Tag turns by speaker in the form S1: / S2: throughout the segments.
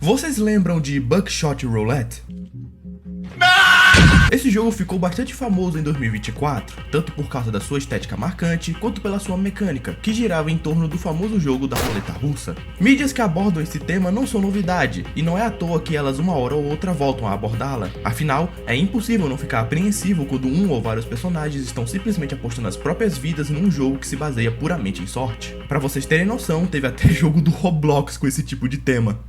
S1: Vocês lembram de Buckshot Roulette? Esse jogo ficou bastante famoso em 2024, tanto por causa da sua estética marcante, quanto pela sua mecânica, que girava em torno do famoso jogo da roleta russa. Mídias que abordam esse tema não são novidade, e não é à toa que elas uma hora ou outra voltam a abordá-la. Afinal, é impossível não ficar apreensivo quando um ou vários personagens estão simplesmente apostando as próprias vidas num jogo que se baseia puramente em sorte. Pra vocês terem noção, teve até jogo do Roblox com esse tipo de tema.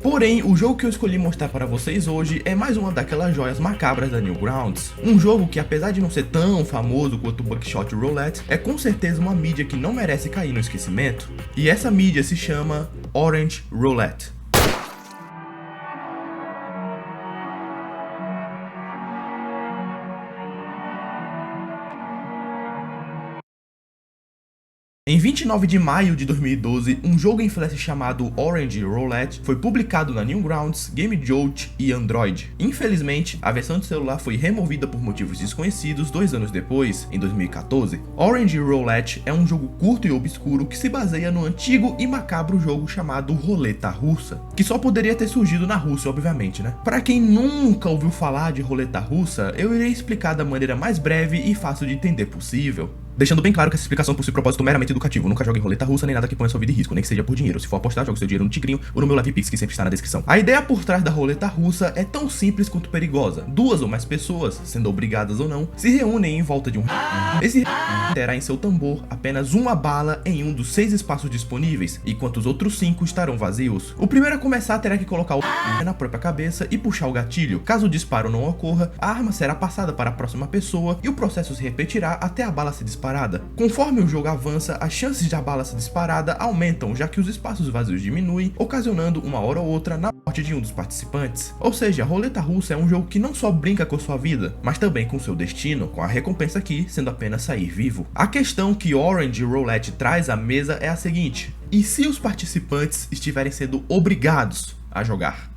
S1: Porém, o jogo que eu escolhi mostrar para vocês hoje é mais uma daquelas joias macabras da Newgrounds. Um jogo que, apesar de não ser tão famoso quanto o Buckshot Roulette, é com certeza uma mídia que não merece cair no esquecimento. E essa mídia se chama Orange Roulette. Em 29 de maio de 2012, um jogo em flash chamado Orange Roulette foi publicado na Newgrounds, GameJolt e Android. Infelizmente, a versão de celular foi removida por motivos desconhecidos 2 anos depois, em 2014. Orange Roulette é um jogo curto e obscuro que se baseia no antigo e macabro jogo chamado Roleta Russa, que só poderia ter surgido na Rússia, obviamente, né? Para quem nunca ouviu falar de Roleta Russa, eu irei explicar da maneira mais breve e fácil de entender possível. Deixando bem claro que essa explicação possui propósito meramente educativo. Nunca jogue em roleta russa nem nada que ponha sua vida em risco, nem que seja por dinheiro. Se for apostar, jogue seu dinheiro no Tigrinho ou no meu LivePix, que sempre está na descrição. A ideia por trás da roleta russa é tão simples quanto perigosa. 2 ou mais pessoas, sendo obrigadas ou não, se reúnem em volta de um Esse terá em seu tambor apenas uma bala em um dos 6 espaços disponíveis, enquanto os outros 5 estarão vazios. O primeiro a começar terá que colocar o na própria cabeça e puxar o gatilho. Caso o disparo não ocorra, a arma será passada para a próxima pessoa e o processo se repetirá até a bala ser disparada. Conforme o jogo avança, as chances de a bala ser disparada aumentam, já que os espaços vazios diminuem, ocasionando uma hora ou outra na morte de um dos participantes. Ou seja, a roleta russa é um jogo que não só brinca com sua vida, mas também com seu destino, com a recompensa aqui sendo apenas sair vivo. A questão que Orange Roulette traz à mesa é a seguinte: e se os participantes estiverem sendo obrigados a jogar?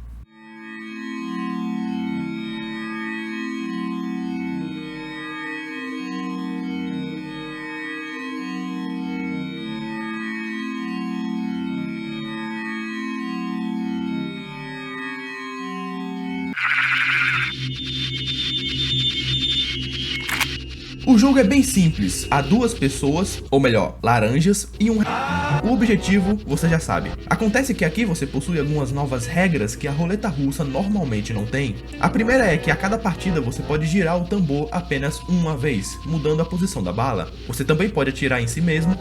S1: O jogo é bem simples, há 2 pessoas, ou melhor, laranjas, e um O objetivo, você já sabe. Acontece que aqui você possui algumas novas regras que a roleta russa normalmente não tem. A primeira é que a cada partida você pode girar o tambor apenas uma vez, mudando a posição da bala. Você também pode atirar em si mesmo.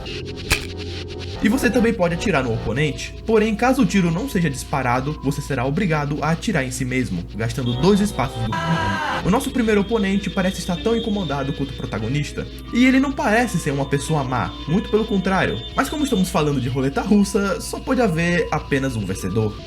S1: E você também pode atirar no oponente, porém caso o tiro não seja disparado, você será obrigado a atirar em si mesmo, gastando 2 espaços do O nosso primeiro oponente parece estar tão incomodado quanto o protagonista, e ele não parece ser uma pessoa má, muito pelo contrário, mas como estamos falando de roleta russa, só pode haver apenas um vencedor.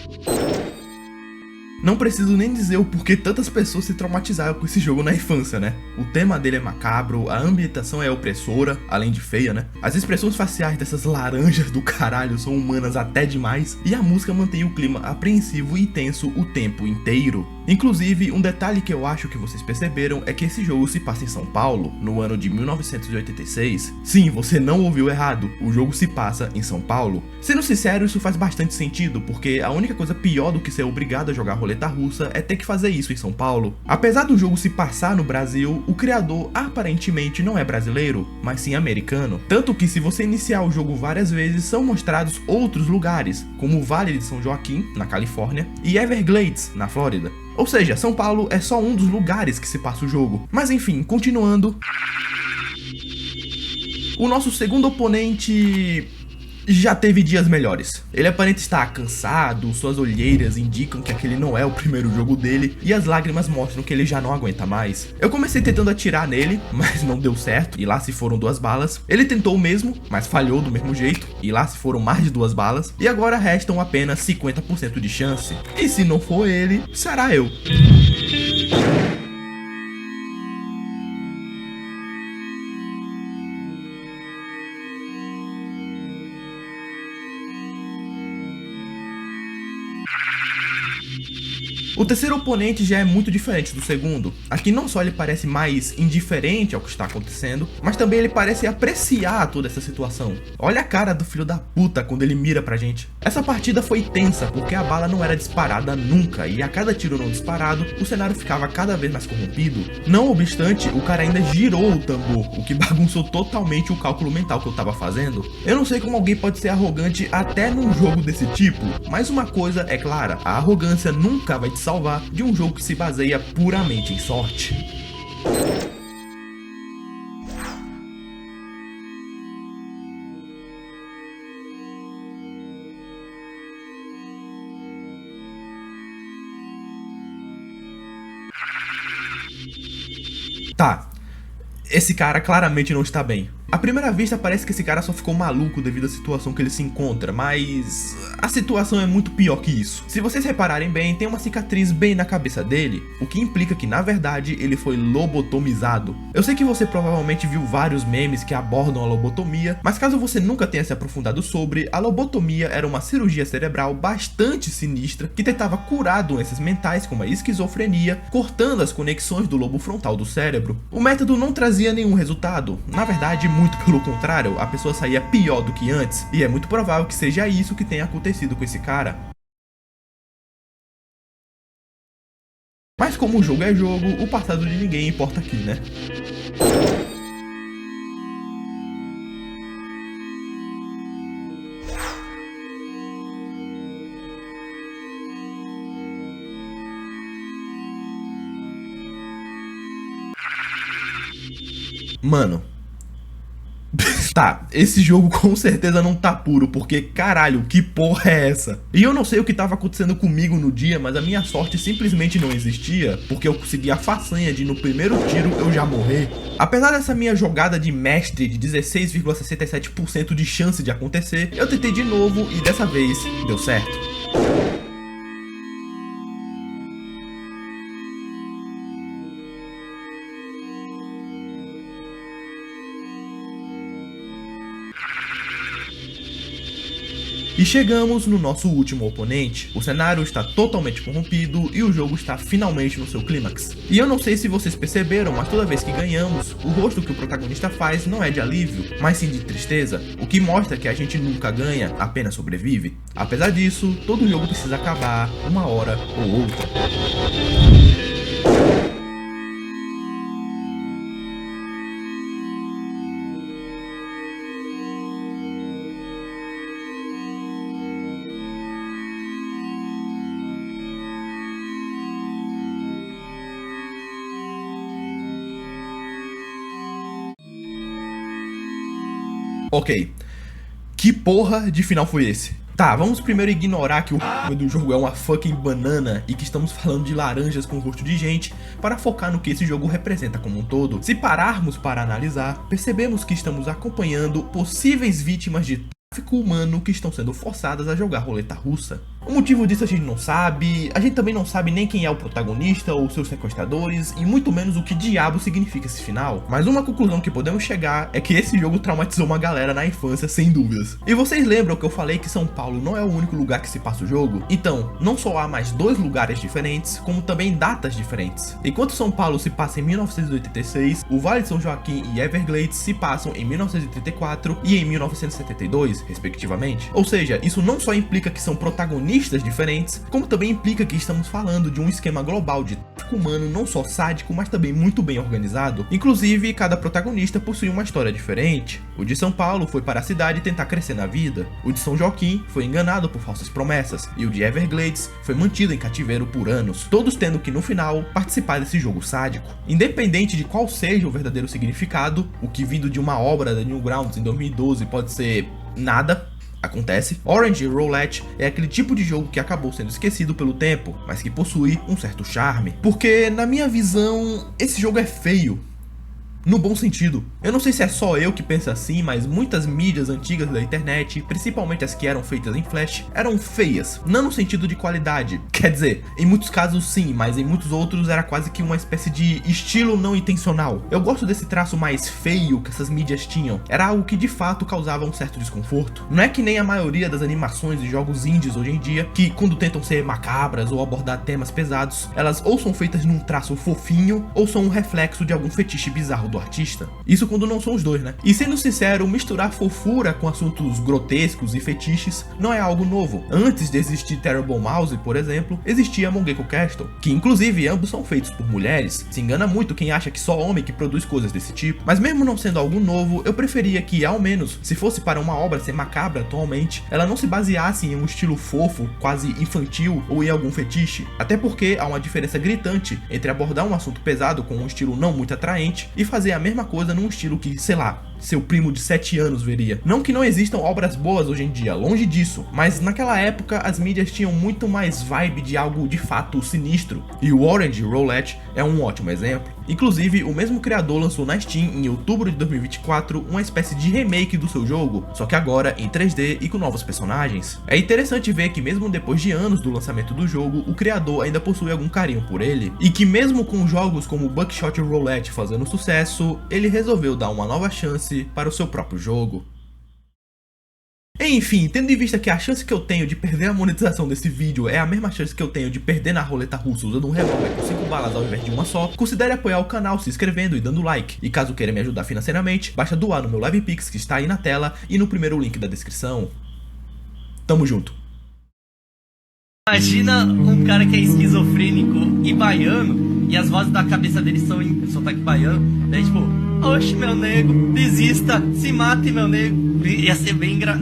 S1: Não preciso nem dizer o porquê tantas pessoas se traumatizaram com esse jogo na infância, né? O tema dele é macabro, a ambientação é opressora, além de feia, né? As expressões faciais dessas laranjas do caralho são humanas até demais, e a música mantém o clima apreensivo e tenso o tempo inteiro. Inclusive, um detalhe que eu acho que vocês perceberam é que esse jogo se passa em São Paulo, no ano de 1986. Sim, você não ouviu errado, o jogo se passa em São Paulo. Sendo sincero, isso faz bastante sentido, porque a única coisa pior do que ser obrigado a jogar roleta russa é ter que fazer isso em São Paulo. Apesar do jogo se passar no Brasil, o criador aparentemente não é brasileiro, mas sim americano. Tanto que se você iniciar o jogo várias vezes, são mostrados outros lugares, como o Vale de São Joaquim, na Califórnia, e Everglades, na Flórida. Ou seja, São Paulo é só um dos lugares que se passa o jogo. Mas enfim, continuando. O nosso segundo oponente já teve dias melhores. Ele aparenta estar cansado, suas olheiras indicam que aquele não é o primeiro jogo dele, e as lágrimas mostram que ele já não aguenta mais. Eu comecei tentando atirar nele, mas não deu certo, e lá se foram 2 balas. Ele tentou o mesmo, mas falhou do mesmo jeito, e lá se foram mais de 2 balas. E agora restam apenas 50% de chance. E se não for ele, será eu. O terceiro oponente já é muito diferente do segundo. Aqui não só ele parece mais indiferente ao que está acontecendo, mas também ele parece apreciar toda essa situação. Olha a cara do filho da puta quando ele mira pra gente. Essa partida foi tensa porque a bala não era disparada nunca e a cada tiro não disparado, o cenário ficava cada vez mais corrompido. Não obstante, o cara ainda girou o tambor, o que bagunçou totalmente o cálculo mental que eu tava fazendo. Eu não sei como alguém pode ser arrogante até num jogo desse tipo, mas uma coisa é clara, a arrogância nunca vai te salvar de um jogo que se baseia puramente em sorte. Tá, esse cara claramente não está bem. À primeira vista parece que esse cara só ficou maluco devido à situação que ele se encontra, mas a situação é muito pior que isso. Se vocês repararem bem, tem uma cicatriz bem na cabeça dele, o que implica que na verdade ele foi lobotomizado. Eu sei que você provavelmente viu vários memes que abordam a lobotomia, mas caso você nunca tenha se aprofundado sobre, a lobotomia era uma cirurgia cerebral bastante sinistra que tentava curar doenças mentais como a esquizofrenia, cortando as conexões do lobo frontal do cérebro. O método não trazia nenhum resultado, na verdade muito pelo contrário, a pessoa saía pior do que antes, e é muito provável que seja isso que tenha acontecido com esse cara. Mas como o jogo é jogo, o passado de ninguém importa aqui, né? Mano, tá, esse jogo com certeza não tá puro, porque caralho, que porra é essa? E eu não sei o que tava acontecendo comigo no dia, mas a minha sorte simplesmente não existia, porque eu consegui a façanha de no primeiro tiro eu já morrer. Apesar dessa minha jogada de mestre de 16,67% de chance de acontecer, eu tentei de novo e dessa vez deu certo. E chegamos no nosso último oponente. O cenário está totalmente corrompido e o jogo está finalmente no seu clímax. E eu não sei se vocês perceberam, mas toda vez que ganhamos, o rosto que o protagonista faz não é de alívio, mas sim de tristeza, o que mostra que a gente nunca ganha, apenas sobrevive. Apesar disso, todo jogo precisa acabar uma hora ou outra. Ok, que porra de final foi esse? Tá, vamos primeiro ignorar que o do jogo é uma fucking banana e que estamos falando de laranjas com rosto de gente para focar no que esse jogo representa como um todo. Se pararmos para analisar, percebemos que estamos acompanhando possíveis vítimas de tráfico humano que estão sendo forçadas a jogar roleta russa. O motivo disso a gente não sabe, a gente também não sabe nem quem é o protagonista ou seus sequestradores e muito menos o que diabo significa esse final. Mas uma conclusão que podemos chegar é que esse jogo traumatizou uma galera na infância sem dúvidas. E vocês lembram que eu falei que São Paulo não é o único lugar que se passa o jogo? Então, não só há mais 2 lugares diferentes, como também datas diferentes. Enquanto São Paulo se passa em 1986, o Vale de São Joaquim e Everglades se passam em 1934 e em 1972, respectivamente. Ou seja, isso não só implica que são protagonistas diferentes, como também implica que estamos falando de um esquema global de tráfico humano não só sádico, mas também muito bem organizado. Inclusive, cada protagonista possui uma história diferente. O de São Paulo foi para a cidade tentar crescer na vida, o de São Joaquim foi enganado por falsas promessas, e o de Everglades foi mantido em cativeiro por anos, todos tendo que no final participar desse jogo sádico. Independente de qual seja o verdadeiro significado, o que vindo de uma obra da Newgrounds em 2012 pode ser nada, acontece, Orange Roulette é aquele tipo de jogo que acabou sendo esquecido pelo tempo, mas que possui um certo charme. Porque, na minha visão, esse jogo é feio. No bom sentido. Eu não sei se é só eu que penso assim, mas muitas mídias antigas da internet, principalmente as que eram feitas em Flash, eram feias, não no sentido de qualidade. Quer dizer, em muitos casos sim, mas em muitos outros era quase que uma espécie de estilo não intencional. Eu gosto desse traço mais feio que essas mídias tinham. Era algo que de fato causava um certo desconforto. Não é que nem a maioria das animações e jogos indies hoje em dia, que quando tentam ser macabras ou abordar temas pesados, elas ou são feitas num traço fofinho, ou são um reflexo de algum fetiche bizarro do artista. Isso quando não são os dois, né? E sendo sincero, misturar fofura com assuntos grotescos e fetiches não é algo novo. Antes de existir Terrible Mouse, por exemplo, existia Mangekyo Castle, que inclusive ambos são feitos por mulheres. Se engana muito quem acha que só homem que produz coisas desse tipo, mas mesmo não sendo algo novo, eu preferia que, ao menos, se fosse para uma obra ser macabra atualmente, ela não se baseasse em um estilo fofo, quase infantil, ou em algum fetiche. Até porque há uma diferença gritante entre abordar um assunto pesado com um estilo não muito atraente e fazer a mesma coisa num estilo que, sei lá, seu primo de 7 anos veria. Não que não existam obras boas hoje em dia, longe disso, mas naquela época as mídias tinham muito mais vibe de algo de fato sinistro, e o Orange Roulette é um ótimo exemplo. Inclusive, o mesmo criador lançou na Steam em outubro de 2024 uma espécie de remake do seu jogo, só que agora em 3D e com novos personagens. É interessante ver que mesmo depois de anos do lançamento do jogo, o criador ainda possui algum carinho por ele, e que mesmo com jogos como Buckshot Roulette fazendo sucesso, ele resolveu dar uma nova chance para o seu próprio jogo. Enfim, tendo em vista que a chance que eu tenho de perder a monetização desse vídeo é a mesma chance que eu tenho de perder na roleta russa usando um revólver com 5 balas ao invés de uma só, considere apoiar o canal se inscrevendo e dando like. E caso queira me ajudar financeiramente, basta doar no meu LivePix que está aí na tela e no primeiro link da descrição. Tamo junto.
S2: Imagina um cara que é esquizofrênico e baiano, e as vozes da cabeça dele são em sotaque baiano, daí tipo, oxe meu nego, desista, se mate meu nego, ia ser bem engraçado.